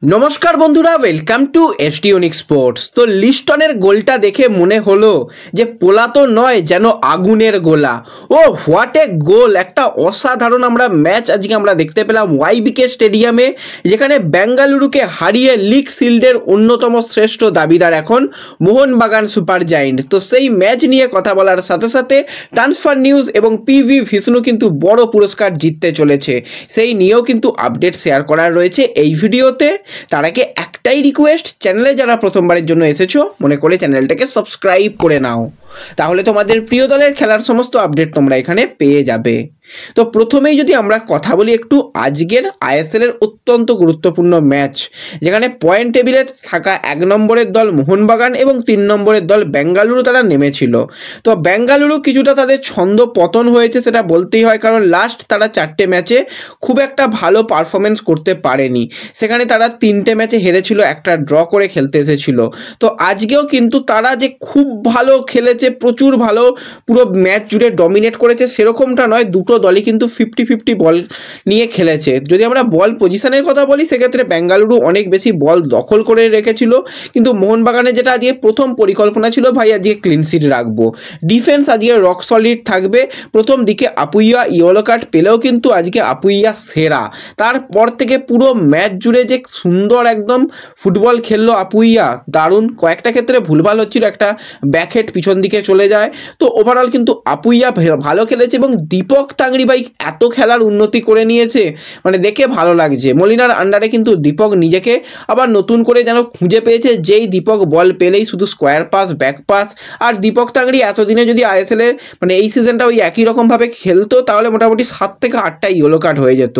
নমস্কার বন্ধুরা, welcome to ST unique sports. তো লিস্টনের গোলটা দেখে মনে হলো যে পোলা তো নয়, যেন আগুনের গোলা। ও হোয়াট এ গোল! একটা অসাধারণ ম্যাচ আজকে আমরা দেখতে পেলাম ওয়াইবিকে স্টেডিয়ামে, যেখানে বেঙ্গালুরুকে হারিয়ে লিগ শিল্ডের অন্যতম শ্রেষ্ঠ দাবিদার এখন মোহনবাগান সুপার জায়েন্ট। তো সেই ম্যাচ নিয়ে কথা বলার সাথে সাথে ট্রান্সফার নিউজ এবং পিভি ভিষ্ণু কিন্তু বড় পুরস্কার জিততে চলেছে, সেই নিয়েও কিন্তু আপডেট শেয়ার করার রয়েছে এই ভিডিওতে। তার আগে একটাই রিকোয়েস্ট, চ্যানেলে যারা প্রথমবারের জন্য এসেছো মনে করে চ্যানেলটাকে সাবস্ক্রাইব করে নাও, তাহলে তোমাদের প্রিয় দলের খেলার সমস্ত আপডেট তোমরা এখানে পেয়ে যাবে। তো প্রথমেই যদি আমরা কথা বলি একটু আজকের আইএসএল এর অত্যন্ত গুরুত্বপূর্ণ ম্যাচ, যেখানে পয়েন্ট টেবিলে থাকা 1 নম্বরের দল মোহনবাগান এবং 3 নম্বরের দল বেঙ্গালুরু তারা নেমেছিল। তো বেঙ্গালুরু কিছুটা তাদের ছন্দ পতন হয়েছে সেটা বলতেই হয়, কারণ লাস্ট তারা 4টে ম্যাচে খুব একটা ভালো পারফরমেন্স করতে পারেনি। সেখানে তারা 3টে ম্যাচে হেরেছিল, একটা ড্র করে খেলতে এসেছিল। তো আজকেও কিন্তু তারা যে খুব ভালো খেলেছে, প্রচুর ভালো, পুরো ম্যাচ জুড়ে ডমিনেট করেছে সেরকমটা নয়। দুটো দলই কিন্তু 50-50 বল নিয়ে খেলেছে। যদি আমরা বল পজিশনের কথা বলি, সেক্ষেত্রে বেঙ্গালুরু অনেক বেশি বল দখল করে রেখেছিল, কিন্তু মোহনবাগানের যেটা আজকে প্রথম পরিকল্পনা ছিল, ভাই আজকে ক্লিনশিট রাখবো, ডিফেন্স আজকে রক সলিড থাকবে। প্রথম দিকে আপুইয়া ইয়েলো কার্ড পেলেও কিন্তু আজকে আপুইয়া সেরা। তারপর থেকে পুরো ম্যাচ জুড়ে যে সুন্দর একদম ফুটবল খেললো আপুইয়া, দারুণ। কয়েকটা ক্ষেত্রে ভুলভাল হচ্ছিল, একটা ব্যাকহেড পিছন দিকে চলে যায়। তো ওভারঅল কিন্তু আপুইয়া ভালো খেলেছে, এবং দীপক টাংরি ভাই এত খেলার উন্নতি করে নিয়েছে, মানে দেখে ভালো লাগছে। মলিনার আন্ডারে কিন্তু দীপক নিজেকে আবার নতুন করে যেন খুঁজে পেয়েছে, যেই দীপক বল পেলেই শুধু স্কোয়ার পাস, ব্যাক পাস। আর দীপক টাংরি এতদিনে যদি আইএসএল এ মানে এই সিজনটা ওই একই রকমভাবে খেলতো, তাহলে মোটামুটি 7 থেকে 8টা ইয়েলো কার্ড হয়ে যেত।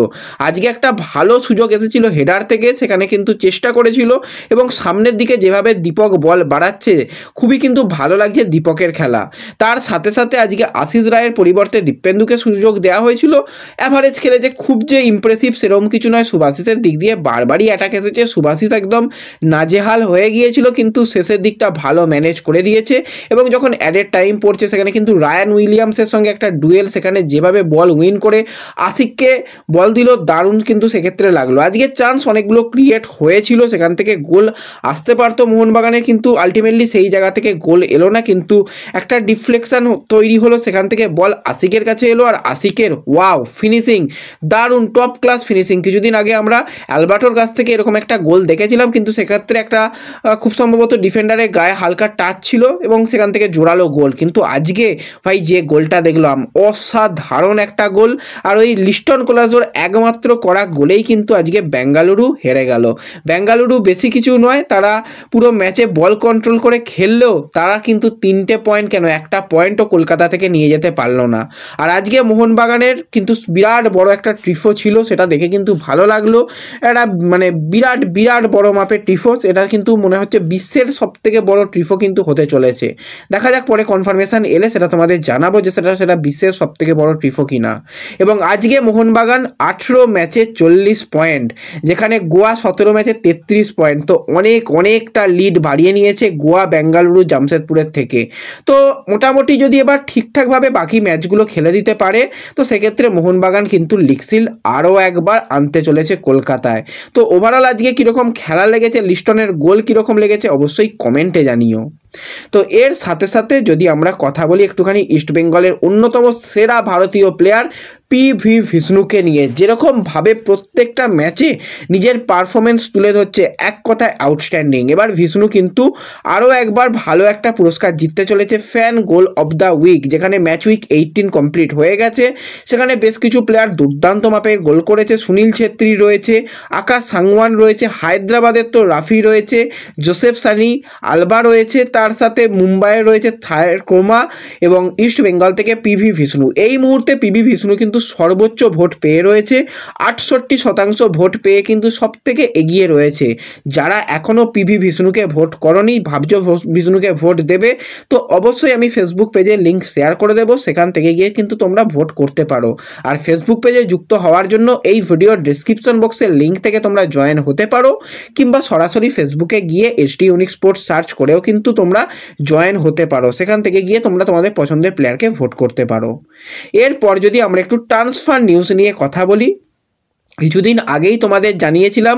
আজকে একটা ভালো সুযোগ এসেছিল হেডার থেকে, সেখানে কিন্তু চেষ্টা করেছিল, এবং সামনের দিকে যেভাবে দীপক বল বাড়াচ্ছে খুবই কিন্তু ভালো লাগছে দীপকের খেলা। তার সাথে সাথে আজকে আশিস রায়ের পরিবর্তে দীপেন্দুকে সুযোগ দেওয়া হয়েছিল। অ্যাভারেজ খেলে যে খুব যে ইমপ্রেসিভ সেরকম কিছু নয়। সুভাশিসের দিক দিয়ে বারবারই অ্যাটাক এসেছে, সুভাশিস একদম নাজেহাল হয়ে গিয়েছিল, কিন্তু শেষের দিকটা ভালো ম্যানেজ করে দিয়েছে। এবং যখন অ্যাডেড টাইম পড়ছে, সেখানে কিন্তু রায়ান উইলিয়ামসের সঙ্গে একটা ডুয়েল, সেখানে যেভাবে বল উইন করে আশিককে বল দিল, দারুণ কিন্তু সেক্ষেত্রে লাগলো। আজকে চান্স অনেকগুলো ক্রিয়েট হয়েছিল, সেখান থেকে গোল আসতে পারতো মোহনবাগানের, কিন্তু আলটিমেটলি সেই জায়গা থেকে গোল এলো না। কিন্তু একটা ডিফ্লেকশন তৈরি হলো, সেখান থেকে বল আশিকের কাছে এলো, আর আশিকের ওয়াও ফিনিশিং, দারুণ টপ ক্লাস ফিনিশিং। কিছুদিন আগে আমরা অ্যালবার্টোর কাছ থেকে এরকম একটা গোল দেখেছিলাম, কিন্তু সেক্ষেত্রে একটা খুব সম্ভবত ডিফেন্ডারের গায়ে হালকা টাচ ছিল, এবং সেখান থেকে জোরালো গোল। কিন্তু আজকে ভাই যে গোলটা দেখলাম, অসাধারণ একটা গোল। আর ওই লিস্টন কোলাজোর একমাত্র করা গোলেই কিন্তু আজকে বেঙ্গালুরু হেরে গেল। বেঙ্গালুরু বেশি কিছু নয়, তারা পুরো ম্যাচে বল কন্ট্রোল করে খেললেও তারা কিন্তু 3টে পয়েন্ট কেন, একটা পয়েন্টও কলকাতা থেকে নিয়ে যেতে পারলো না। আর আজকে মোহনবাগানের কিন্তু বিরাট বড় একটা ট্রিফো ছিল, সেটা দেখে কিন্তু ভালো লাগলো। একটা মানে বিরাট বিরাট বড় মাপের ট্রিফো, এটা কিন্তু মনে হচ্ছে বিশ্বের সবথেকে বড় ট্রিফো কিন্তু হতে চলেছে। দেখা যাক পরে কনফার্মেশন এলে সেটা তোমাদের জানাবো যে সেটা বিশ্বের সবথেকে বড় ট্রিফো কিনা। এবং আজকে মোহনবাগান 18 ম্যাচে 40 পয়েন্ট, যেখানে গোয়া 17 ম্যাচে 33 পয়েন্ট। তো অনেকটা লিড বাড়িয়ে নিয়েছে গোয়া বেঙ্গালুরু জামশেদপুরের থেকে। তো মোটামুটি যদি এবার ঠিকঠাকভাবে বাকি ম্যাচগুলো খেলে দিতে পারে, তো সেক্ষেত্রে মোহনবাগান কিন্তু লিগ শিল্ড আরও একবার আনতে চলেছে কলকাতায়। তো ওভারঅল আজকে কীরকম খেলা লেগেছে, লিস্টনের গোল কীরকম লেগেছে অবশ্যই কমেন্টে জানিও। তো এর সাথে সাথে যদি আমরা কথা বলি একটুখানি ইস্টবেঙ্গলের অন্যতম সেরা ভারতীয় প্লেয়ার পিভি ভিষ্ণুকে নিয়ে, যেরকমভাবে প্রত্যেকটা ম্যাচে নিজের পারফরমেন্স তুলে ধরছে, এক কথায় আউটস্ট্যান্ডিং। এবার ভিষ্ণু কিন্তু আরও একবার ভালো একটা পুরস্কার জিততে চলেছে, fan goal of the week, যেখানে ম্যাচ উইক 18 কমপ্লিট হয়ে গেছে। সেখানে বেশ কিছু প্লেয়ার দুর্দান্ত মাপের গোল করেছে, সুনীল ছেত্রী রয়েছে, আকাশ সাংওয়ান রয়েছে, হায়দ্রাবাদের তো রাফি রয়েছে, জোসেফ সানি আলবা রয়েছে, তার সাথে মুম্বাইয়ের রয়েছে ক্রোমা, এবং ইস্ট বেঙ্গল থেকে পিভি ভিষ্ণু। এই মুহূর্তে পিভি ভিষ্ণু কিন্তু সর্বোচ্চ ভোট পেয়ে রয়েছে, 68% ভোট পেয়ে কিন্তু সব থেকে এগিয়ে রয়েছে। যারা এখনও পিভি ভিষ্ণুকে ভোট করনি, ভাবছো ভিষ্ণুকে ভোট দেবে, তো অবশ্যই আমি ফেসবুক পেজে লিঙ্ক শেয়ার করে দেবো, সেখান থেকে গিয়ে কিন্তু তোমরা ভোট করতে পারো। আর ফেসবুক পেজে যুক্ত হওয়ার জন্য এই ভিডিওর ডিসক্রিপশন বক্সের লিঙ্ক থেকে তোমরা জয়েন হতে পারো, কিংবা সরাসরি ফেসবুকে গিয়ে এসটি ইউনিক স্পোর্টস সার্চ করেও কিন্তু তোমরা জয়েন হতে পারো, সেখান থেকে গিয়ে তোমরা তোমাদের পছন্দের প্লেয়ারকে ভোট করতে পারো। এরপর যদি আমরা একটু ট্রান্সফার নিউজ নিয়ে কথা বলি, কিছুদিন আগেই তোমাদের জানিয়েছিলাম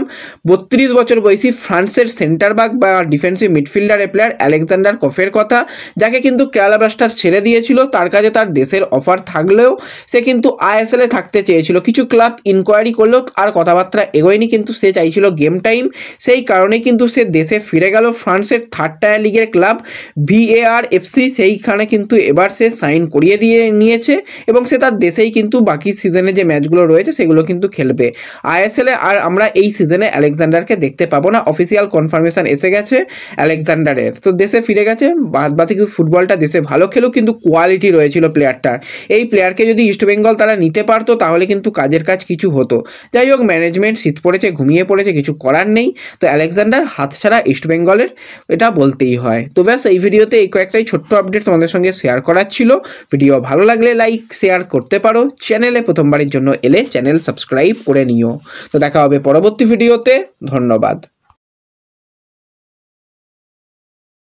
32 বছর বয়সী ফ্রান্সের সেন্টার ব্যাক বা ডিফেন্সিভ মিডফিল্ডারের প্লেয়ার আলেকজান্ডার কফের কথা, যাকে কিন্তু কেরালা ব্লাস্টার্স ছেড়ে দিয়েছিল। তার কাছে তার দেশের অফার থাকলেও সে কিন্তু আইএসএলে থাকতে চেয়েছিল। কিছু ক্লাব ইনকোয়ারি করলেও আর কথাবার্তা এগোয়নি, কিন্তু সে চাইছিল গেম টাইম। সেই কারণে কিন্তু সে দেশে ফিরে গেল। ফ্রান্সের 3rd টায়ার লিগের ক্লাব VAR FC সেইখানে কিন্তু এবার সে সাইন করিয়ে দিয়ে নিয়েছে এবং সে তার দেশেই কিন্তু বাকি সিজনে যে ম্যাচগুলো রয়েছে সেগুলো কিন্তু খেলবে। আইএসএলে আর আমরা এই সিজনে আলেকজান্ডারকে দেখতে পাবো না, অফিসিয়াল কনফার্মেশন এসে গেছে আলেকজান্ডারের। তো দেশে ফিরে গেছে, বাদবাকি ফুটবলটা দেশে ভালো খেলো, কিন্তু কোয়ালিটি রয়েছিল প্লেয়ারটার। এই প্লেয়ারকে যদি ইস্টবেঙ্গল তারা নিতে পারতো তাহলে কিন্তু কাজের কাজ কিছু হতো। যাই হোক, ম্যানেজমেন্ট শীত পড়েছে, ঘুমিয়ে পড়েছে, কিছু করার নেই। তো আলেকজান্ডার হাতছাড়া ইস্টবেঙ্গলের, এটা বলতেই হয়। তো ব্যাস, এই ভিডিওতে এই কয়েকটাই ছোট্ট আপডেট তোমাদের সঙ্গে শেয়ার করার ছিল। ভিডিও ভালো লাগলে লাইক শেয়ার করতে পারো। চ্যানেলে প্রথমবারের জন্য এলে চ্যানেল সাবস্ক্রাইব করে নিও। তো দেখা হবে পরবর্তী ভিডিওতে। ধন্যবাদ।